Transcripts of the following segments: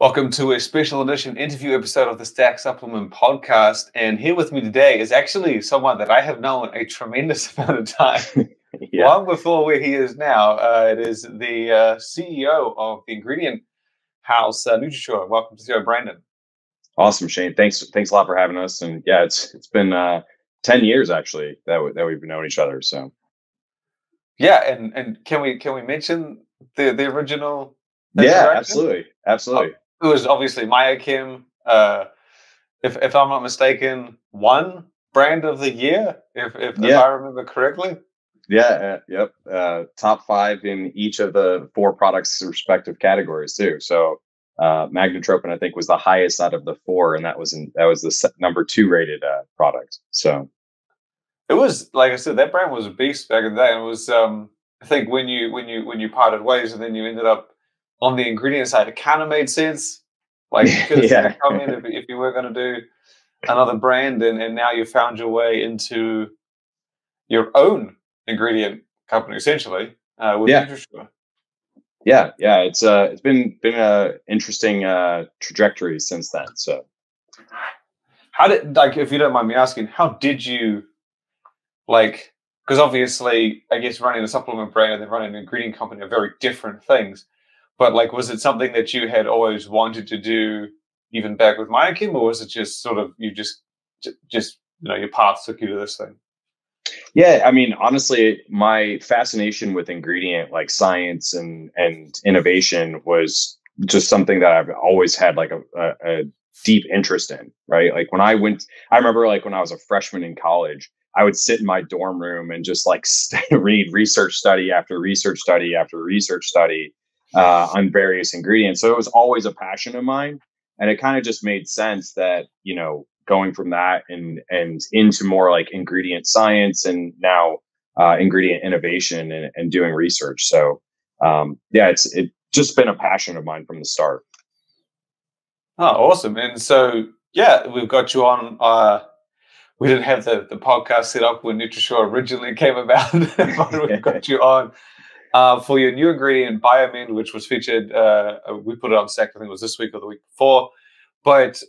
Welcome to a special edition interview episode of the Stack Supplement podcast. And here with me today is actually someone that I have known a tremendous amount of time, Yeah. long before where he is now. It is the CEO of the ingredient house, NutraShure. Welcome to the show, Brandon. Awesome, Shane. Thanks a lot for having us. And yeah, it's been 10 years actually that we've known each other. So Yeah, and can we mention the original yeah, interaction? absolutely. It was obviously Maya Kim. If I'm not mistaken, one brand of the year, if I Yeah, remember correctly. yeah, yep. Top five in each of the four products' respective categories too. So magnetropin, I think, was the highest out of the four, and that was the number two rated product. So It was, like I said, that brand was a beast back in the day. And it was I think when you parted ways and then you ended up on the ingredient side, it kind of made sense. Like you could have seen yeah, it coming if you were going to do another brand, and now you found your way into your own ingredient company essentially with yeah. NutraShure. Yeah. It's been a interesting trajectory since then. So How did, like, if you don't mind me asking, how did you, like, because obviously I guess running a supplement brand and then running an ingredient company are very different things. But like, was it something that you had always wanted to do even back with Mayakim, or was it just sort of you just your path took you to this thing? yeah, I mean, honestly, my fascination with ingredient like science and innovation was just something that I've always had like a deep interest in, right? Like I remember like when I was a freshman in college, I would sit in my dorm room and just like read research study after research study after research study on various ingredients. So it was always a passion of mine, and it kind of just made sense that going from that and into more like ingredient science and now ingredient innovation and doing research. So yeah, it just been a passion of mine from the start. Oh, awesome! And so yeah, we've got you on. We didn't have the podcast set up when NutraShure originally came about, but we've got you on for your new ingredient, BIOMEnd, which was featured. We put it on Stack, I think it was this week or the week before. But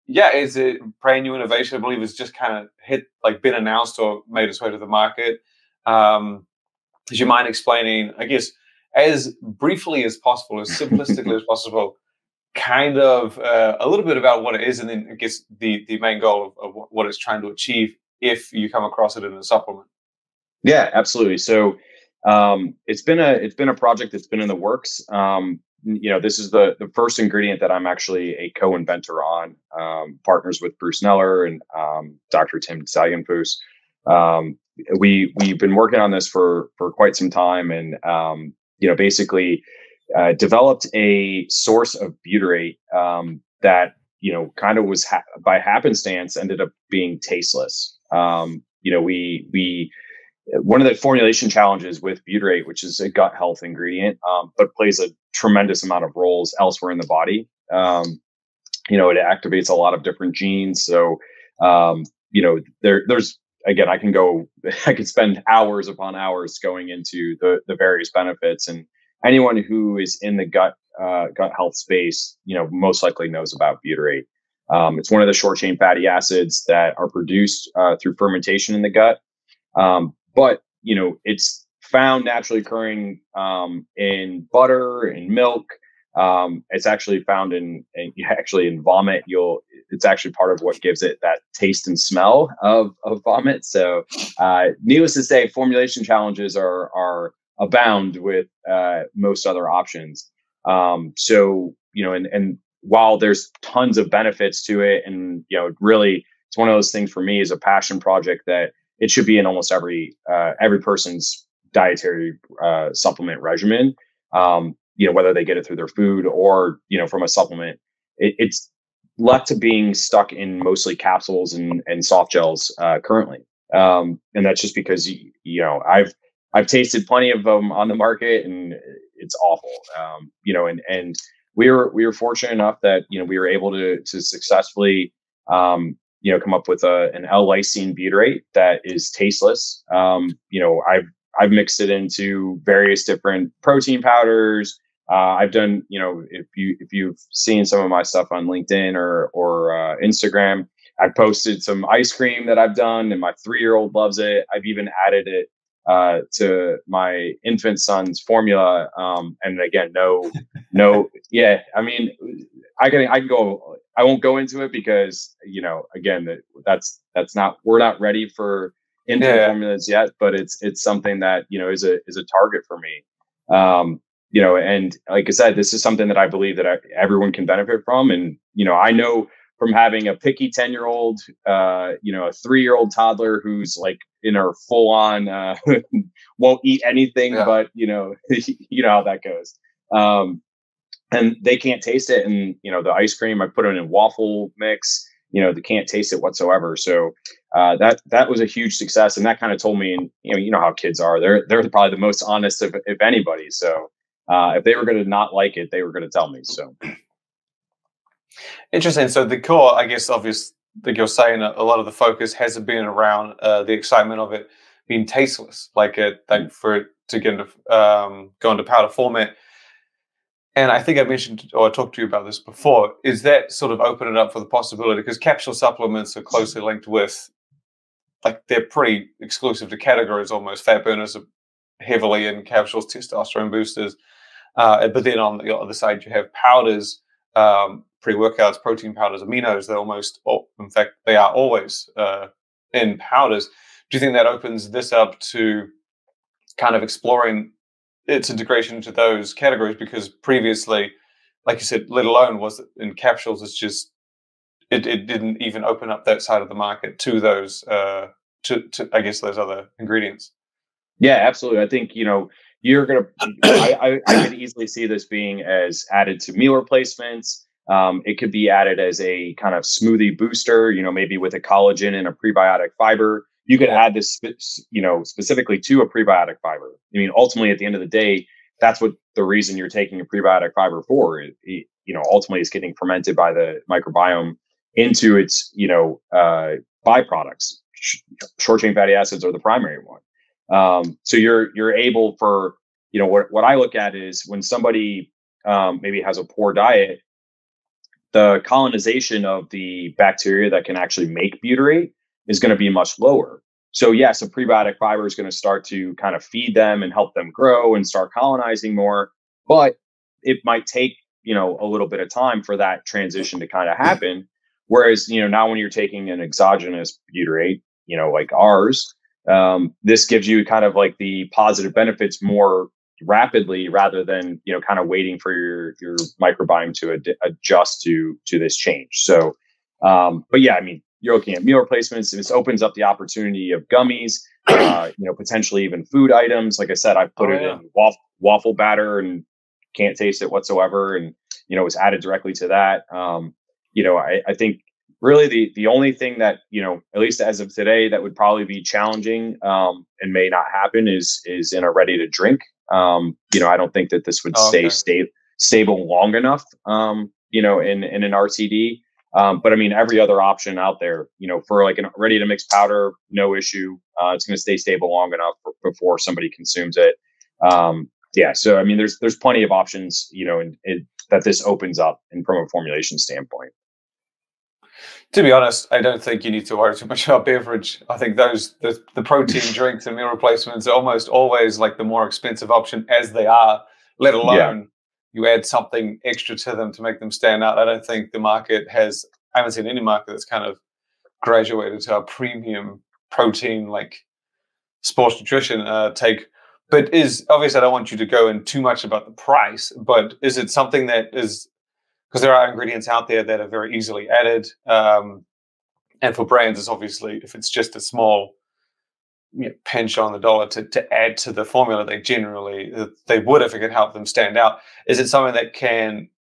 yeah, it's a brand new innovation. I believe it's just kind of been announced or made its way to the market. Do you mind explaining, I guess, as briefly as possible, as simplistically as possible, kind of a little bit about what it is, and then I guess the main goal of what it's trying to achieve if you come across it in a supplement? Yeah, absolutely. So it's been a project that's been in the works. This is the first ingredient that I'm actually a co-inventor on, partners with Bruce Neller and Dr. Tim Sagenfuss. We've been working on this for quite some time, and basically developed a source of butyrate that kind of was by happenstance ended up being tasteless. We one of the formulation challenges with butyrate, which is a gut health ingredient, but plays a tremendous amount of roles elsewhere in the body. It activates a lot of different genes. So, there's, again, I could spend hours upon hours going into the various benefits, and anyone who is in the gut health space, most likely knows about butyrate. It's one of the short chain fatty acids that are produced through fermentation in the gut. But it's found naturally occurring in butter and milk. It's actually found in vomit. It's actually part of what gives it that taste and smell of vomit. So, needless to say, formulation challenges are abound with most other options. And while there's tons of benefits to it, and really, it's one of those things for me is a passion project that it should be in almost every person's dietary supplement regimen. Whether they get it through their food or from a supplement, it's left to being stuck in mostly capsules and soft gels currently, and that's just because I've tasted plenty of them on the market, and it's awful. And we were fortunate enough that we were able to successfully come up with an l-lysine butyrate that is tasteless. I've mixed it into various different protein powders, I've done, if you've seen some of my stuff on LinkedIn or Instagram, I've posted some ice cream that I've done, and my 3-year-old loves it. I've even added it to my infant son's formula. And again, yeah. I mean, I can go. I won't go into it because again, that's not, we're not ready for infant formulas yet, but it's something that is a target for me. And like I said, this is something that I believe that everyone can benefit from. And, I know from having a picky 10-year-old, a 3-year-old toddler who's like in her full on, won't eat anything, but, you know how that goes. And they can't taste it. And, the ice cream, I put it in waffle mix, they can't taste it whatsoever. So, that was a huge success. And that kind of told me, and you know how kids are, they're probably the most honest if anybody. So, if they were going to not like it, they were going to tell me. So interesting. So the core, I guess, obvious, like you're saying, a lot of the focus hasn't been around the excitement of it being tasteless, like for it to get into go into powder format. And I think I mentioned, or I talked to you about this before, is that sort of open it up for the possibility, because capsule supplements are closely linked with, like, they're pretty exclusive to categories almost. Fat burners are heavily in capsules, testosterone boosters. But then on the other side, you have powders, pre-workouts, protein powders, aminos. They're almost, in fact, they are always in powders. Do you think that opens this up to kind of exploring its integration into those categories? Because previously, like you said, let alone was it in capsules, it's just, it didn't even open up that side of the market to those, to I guess, those other ingredients. Yeah, absolutely. I think, you're going to, I could easily see this being as added to meal replacements. It could be added as a kind of smoothie booster, maybe with a collagen and a prebiotic fiber. You could add this, specifically to a prebiotic fiber. I mean, ultimately, at the end of the day, that's what the reason you're taking a prebiotic fiber for. Ultimately, it's getting fermented by the microbiome into its, byproducts. Short chain fatty acids are the primary one. So you're able for, what I look at is when somebody maybe has a poor diet, the colonization of the bacteria that can actually make butyrate is going to be much lower. So yes, a prebiotic fiber is going to start to kind of feed them and help them grow and start colonizing more, but it might take, a little bit of time for that transition to kind of happen. Whereas, now when you're taking an exogenous butyrate, like ours, this gives you kind of like the positive benefits more rapidly rather than, kind of waiting for your microbiome to adjust to this change. So, but yeah, I mean, you're looking at meal replacements. This opens up the opportunity of gummies, potentially even food items. Like I said, I put it in waffle batter and can't taste it whatsoever. And, it was added directly to that. I think really the only thing that, at least as of today, that would probably be challenging and may not happen is in a ready to drink. I don't think that this would stay stable long enough, in an RTD. But I mean, every other option out there, for like a ready to mix powder, no issue. It's going to stay stable long enough before somebody consumes it. So I mean, there's plenty of options, that this opens up from a formulation standpoint. To be honest, I don't think you need to worry too much about beverage. I think the protein drinks and meal replacements are almost always like the more expensive option as they are, let alone you add something extra to them to make them stand out. I don't think the market I haven't seen any market that's kind of graduated to a premium protein like sports nutrition take. But obviously, I don't want you to go in too much about the price, but is it something that is, because there are ingredients out there that are very easily added. And for brands, it's obviously, if it's just a small pinch on the dollar to add to the formula, they would if it could help them stand out. Is it something that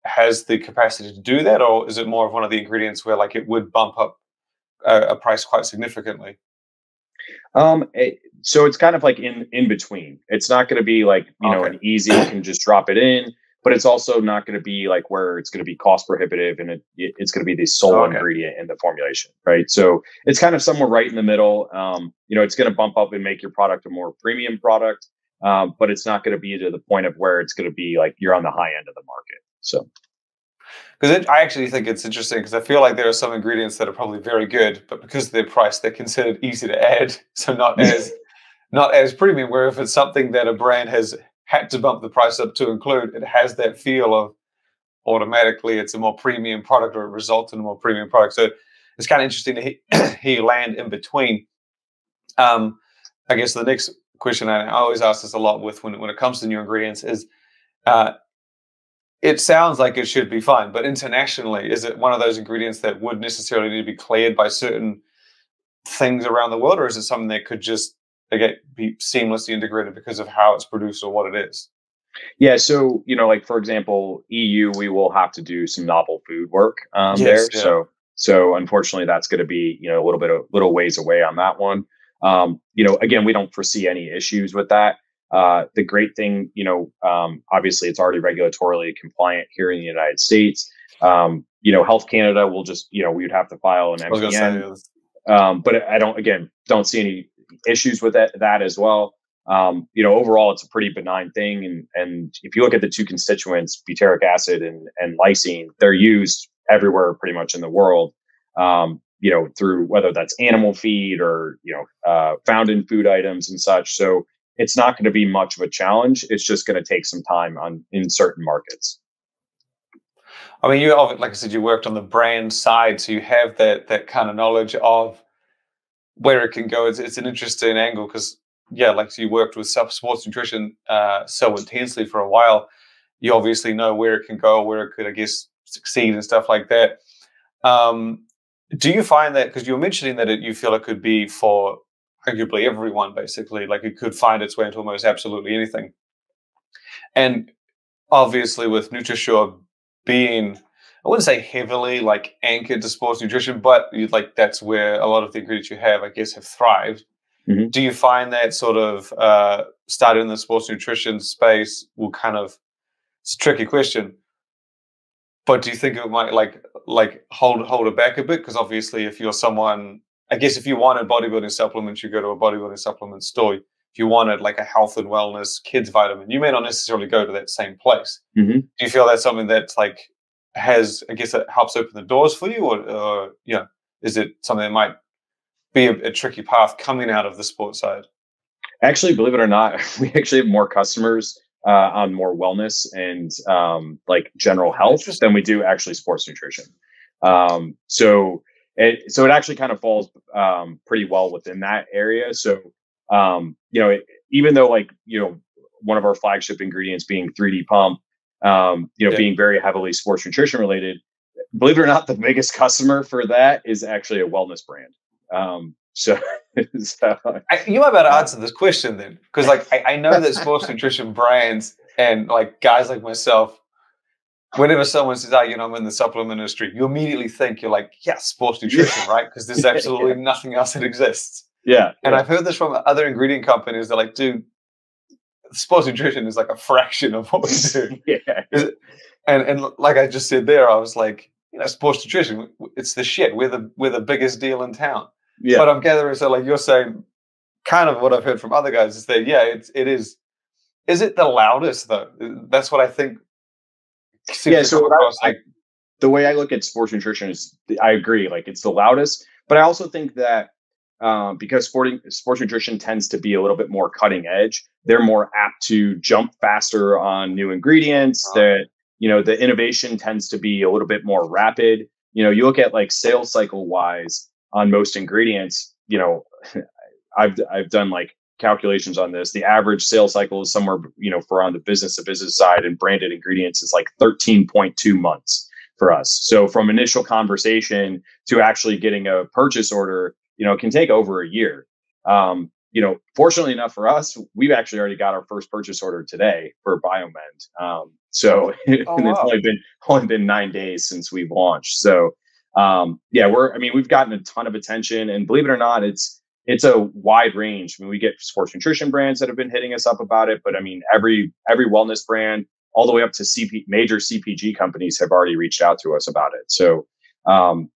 has the capacity to do that, or is it more of one of the ingredients where like it would bump up a price quite significantly? So it's kind of like in between. It's not going to be like, an easy, you can just drop it in, but it's also not going to be like where it's going to be cost prohibitive and it's going to be the sole ingredient in the formulation, right? So it's kind of somewhere right in the middle. It's going to bump up and make your product a more premium product. but it's not going to be to the point of where it's going to be like you're on the high end of the market. So, because I actually think it's interesting because I feel like there are some ingredients that are probably very good, but because of their price, they're considered easy to add, so not as premium. Where if it's something that a brand has had to bump the price up to include, it has that feel of automatically it's a more premium product or it results in a more premium product. So it's kind of interesting to hear you land in between. I guess the next question, I always ask this a lot with when it comes to new ingredients, is it sounds like it should be fine, but internationally, is it one of those ingredients that would necessarily need to be cleared by certain things around the world, or is it something that could just again be seamlessly integrated because of how it's produced or what it is? Yeah, so like for example, EU, we will have to do some novel food work Yes, there. yeah. So unfortunately, that's going to be a little ways away on that one. Again, we don't foresee any issues with that. The great thing, obviously, it's already regulatorily compliant here in the United States. Health Canada will just we would have to file an MPN. But I don't see any issues with that as well. Overall, it's a pretty benign thing. And if you look at the two constituents, butyric acid and lysine, they're used everywhere pretty much in the world, through whether that's animal feed or, found in food items and such. So it's not going to be much of a challenge. It's just going to take some time in certain markets. I mean, like I said, you worked on the brand side, so you have that kind of knowledge of where it can go. It's an interesting angle because, yeah, like you worked with sports nutrition so intensely for a while, you obviously know where it can go, where it could, I guess, succeed and stuff like that. Do you find that, because you were mentioning that you feel it could be for arguably everyone, basically, like it could find its way into almost absolutely anything. And obviously with NutraShure being, I wouldn't say heavily like anchored to sports nutrition, but that's where a lot of the ingredients you have, I guess, have thrived. Mm-hmm. Do you find that sort of started in the sports nutrition space will kind of, it's a tricky question, but do you think it might like hold it back a bit? Because obviously if you're someone, I guess if you wanted bodybuilding supplements, you go to a bodybuilding supplement store. If you wanted like a health and wellness kids vitamin, you may not necessarily go to that same place. Mm-hmm. Do you feel that's something that's like has, I guess, it helps open the doors for you, or is it something that might be a tricky path coming out of the sports side? Actually, believe it or not, we actually have more customers on more wellness and like general health than we do actually sports nutrition. So it actually kind of falls pretty well within that area. So even though one of our flagship ingredients being 3D Pump, being very heavily sports nutrition related, believe it or not, the biggest customer for that is actually a wellness brand. You might be able to answer this question then, because I know that sports nutrition brands and like guys like myself, whenever someone says, I'm in the supplement industry, you immediately think you're like, yeah, sports nutrition, right? Because there's absolutely nothing else that exists. Yeah. And I've heard this from other ingredient companies. They're like, dude, sports nutrition is like a fraction of what we do. Yeah. And like I just said there, I was like, sports nutrition, it's the shit. We're the biggest deal in town. Yeah. But I'm gathering, so like you're saying, kind of what I've heard from other guys is that, it is. Is it the loudest though? That's what I think. Yeah. So the way I look at sports nutrition is, I agree, like it's the loudest, but I also think that because sports nutrition tends to be a little bit more cutting edge, they're more apt to jump faster on new ingredients. That the innovation tends to be a little bit more rapid. You look at like sales cycle wise on most ingredients. I've done like calculations on this. The average sales cycle is somewhere for on the business to business side and branded ingredients is like 13.2 months for us. So from initial conversation to actually getting a purchase order, it can take over a year. Fortunately enough for us, we've actually already got our first purchase order today for BIOMEnd. It's only been 9 days since we've launched. So we've gotten a ton of attention, and believe it or not, it's a wide range. I mean, we get sports nutrition brands that have been hitting us up about it, but I mean, every wellness brand all the way up to major CPG companies have already reached out to us about it. So, and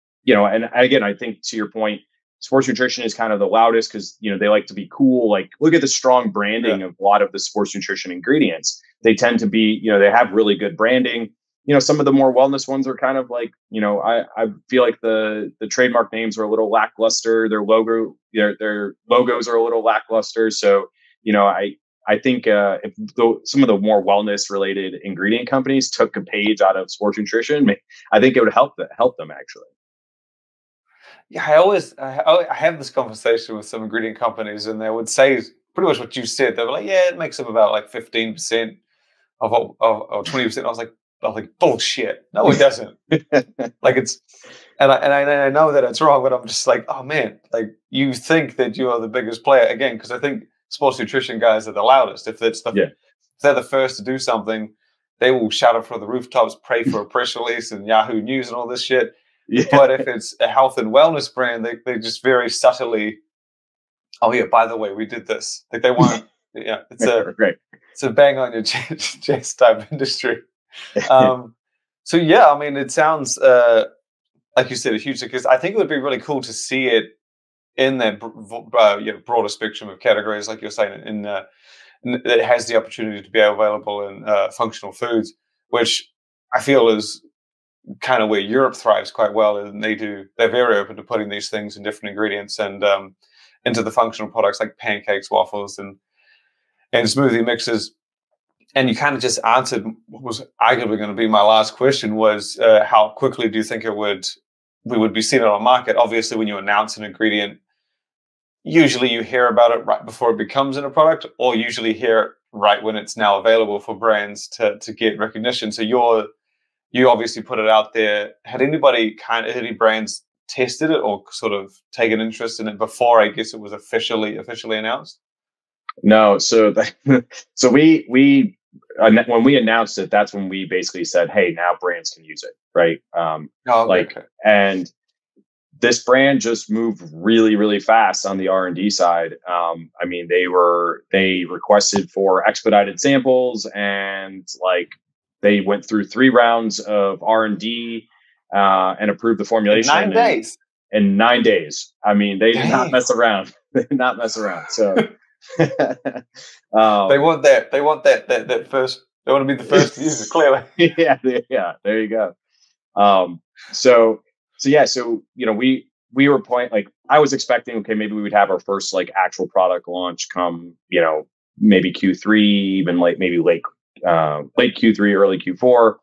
again, I think to your point, sports nutrition is kind of the loudest because, you know, they like to be cool. Like, look at the strong branding of a lot of the sports nutrition ingredients. They tend to be, you know, they have really good branding. You know, some of the more wellness ones are kind of like, you know, I feel like the trademark names are a little lackluster. Their logos are a little lackluster. So, you know, I think if some of the more wellness related ingredient companies took a page out of sports nutrition, I think it would help them actually. Yeah, I have this conversation with some ingredient companies, and they would say pretty much what you said. They were like, "Yeah, it makes up about like 15% of 20%." I was like, bullshit. No, it doesn't. Like it's, and I know that it's wrong, but I'm just like, oh man, like you think that you are the biggest player again, because I think sports nutrition guys are the loudest. If they're the first to do something, they will shout it from the rooftops, pray for a press release and Yahoo News and all this shit. Yeah. But if it's a health and wellness brand, they just very subtly, oh yeah, by the way, we did this. Like they want, yeah, it's a bang on your chest type industry. So yeah, I mean, it sounds like you said, a huge, because I think it would be really cool to see it in that broader spectrum of categories, like you're saying, it has the opportunity to be available in functional foods, which I feel is kind of where Europe thrives quite well, and they're very open to putting these things in different ingredients and into the functional products like pancakes, waffles, and smoothie mixes. And you kind of just answered what was arguably going to be my last question, was how quickly do you think we would be seen on the market? Obviously, when you announce an ingredient, usually you hear about it right before it becomes in a product, or usually hear it right when it's now available for brands to get recognition. So you obviously put it out there. Had any brands tested it or sort of taken interest in it before, I guess, it was officially announced? No. So when we announced it, that's when we basically said, hey, now brands can use it. Right. And this brand just moved really, really fast on the R&D side. I mean, they requested for expedited samples, and like they went through 3 rounds of R&D and approved the formulation in 9 days. In 9 days. I mean, they did not mess around. They did not mess around. So they want that first. They want to be the first to use it. Clearly, yeah. There you go. So you know, we were I was expecting, okay, maybe we would have our first like actual product launch come, you know, maybe Q3, even maybe late Q3, early Q4.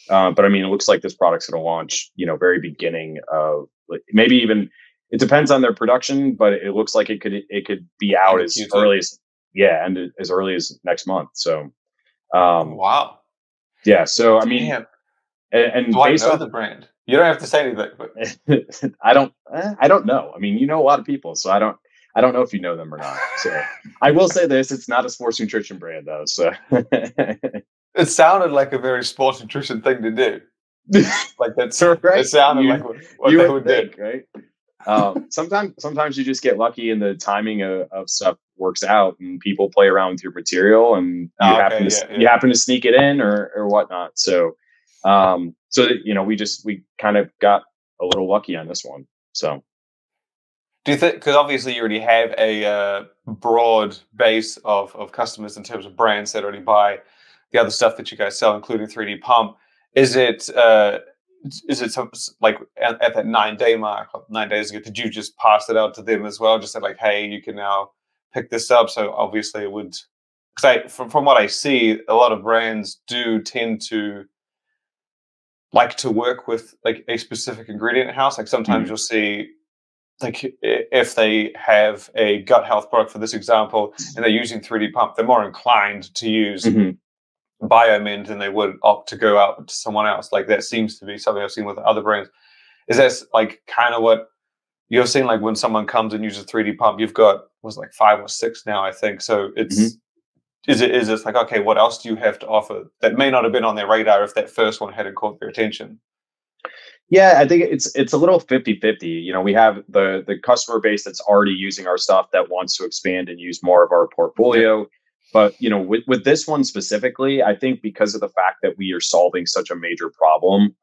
But I mean, it looks like this product's going to launch, you know, very beginning of maybe even. It depends on their production, but it looks like it could be out as early as next month. So, wow, yeah. So I mean, and do I know the brand? You don't have to say anything. But I don't know. I mean, you know a lot of people, so I don't know if you know them or not. So I will say this: it's not a sports nutrition brand, though. So it sounded like a very sports nutrition thing to do. Like that's right. It sounded like what they would do, right? Sometimes you just get lucky and the timing of stuff works out, and people play around with your material, and you happen to sneak it in or whatnot. So, you know, we kind of got a little lucky on this one. So, do you think, because obviously you already have a broad base of customers in terms of brands that already buy the other stuff that you guys sell, including 3D Pump, is it some, like at that 9-day mark, 9 days ago, did you just pass it out to them as well? Just said like, hey, you can now pick this up. So obviously it would, because from what I see, a lot of brands do tend to like to work with like a specific ingredient house. Like sometimes you'll see, like if they have a gut health product, for this example, and they're using 3D Pump, they're more inclined to use BIOMEnd than they would opt to go out to someone else. Like that seems to be something I've seen with other brands. Is that like kind of what you're seeing? Like when someone comes and uses 3D Pump, you've got was like 5 or 6 now, I think. So it's is it like, okay, what else do you have to offer that may not have been on their radar if that first one hadn't caught their attention? Yeah, I think it's a little 50-50. You know, we have the customer base that's already using our stuff that wants to expand and use more of our portfolio. Yeah. But, you know, with this one specifically, I think because of the fact that we are solving such a major problem,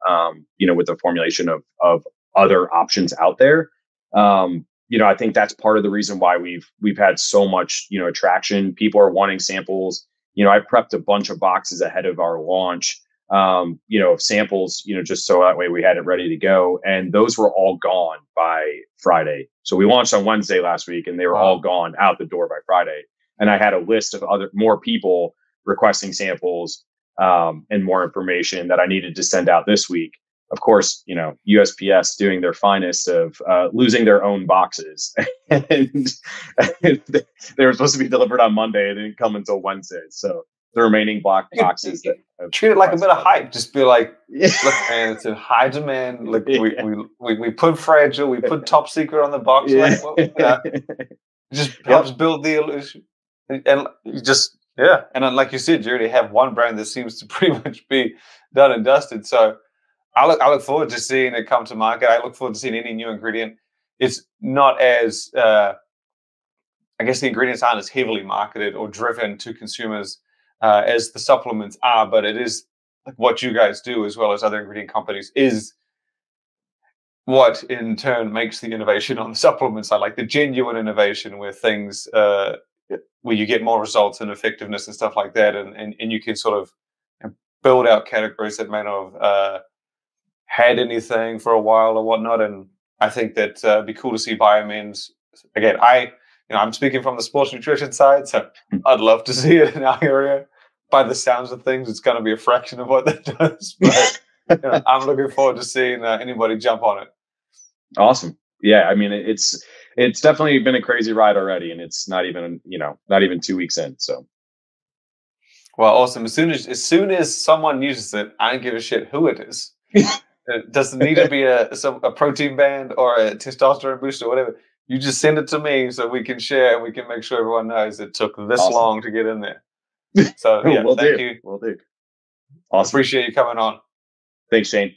you know, with the formulation of other options out there, you I think that's part of the reason why we've had so much, attraction. People are wanting samples. I prepped a bunch of boxes ahead of our launch, of samples, just so that way we had it ready to go. And those were all gone by Friday. So we launched on Wednesday last week, and they were all gone out the door by Friday. And I had a list of more people requesting samples and more information that I needed to send out this week. Of course, USPS doing their finest of losing their own boxes. And they were supposed to be delivered on Monday. It didn't come until Wednesday. So the remaining boxes that treat it like a bit of hype. Just be like, look, man, it's in high demand. Look, we put fragile, we put top secret on the box. Yeah. Just helps build the illusion. And you just, and then, like you said, you already have one brand that seems to pretty much be done and dusted. So I look forward to seeing it come to market. I look forward to seeing any new ingredient. It's not as, I guess the ingredients aren't as heavily marketed or driven to consumers as the supplements are, but it is like what you guys do as well as other ingredient companies is what in turn makes the innovation on the supplement side, like the genuine innovation where things, where you get more results and effectiveness and stuff like that. And you can sort of build out categories that may not have had anything for a while or whatnot. And I think that it'd be cool to see BIOMEnd. Again, I'm speaking from the sports nutrition side, so I'd love to see it in our area. By the sounds of things, it's going to be a fraction of what that does. But I'm looking forward to seeing anybody jump on it. Awesome. Yeah, I mean, it's definitely been a crazy ride already, and it's not even 2 weeks in. So, well, awesome. As soon as someone uses it, I don't give a shit who it is. It doesn't need to be a protein band or a testosterone booster or whatever. You just send it to me so we can share and we can make sure everyone knows it took this long to get in there. So yeah, thank you. Will do. Awesome. Appreciate you coming on. Thanks, Shane.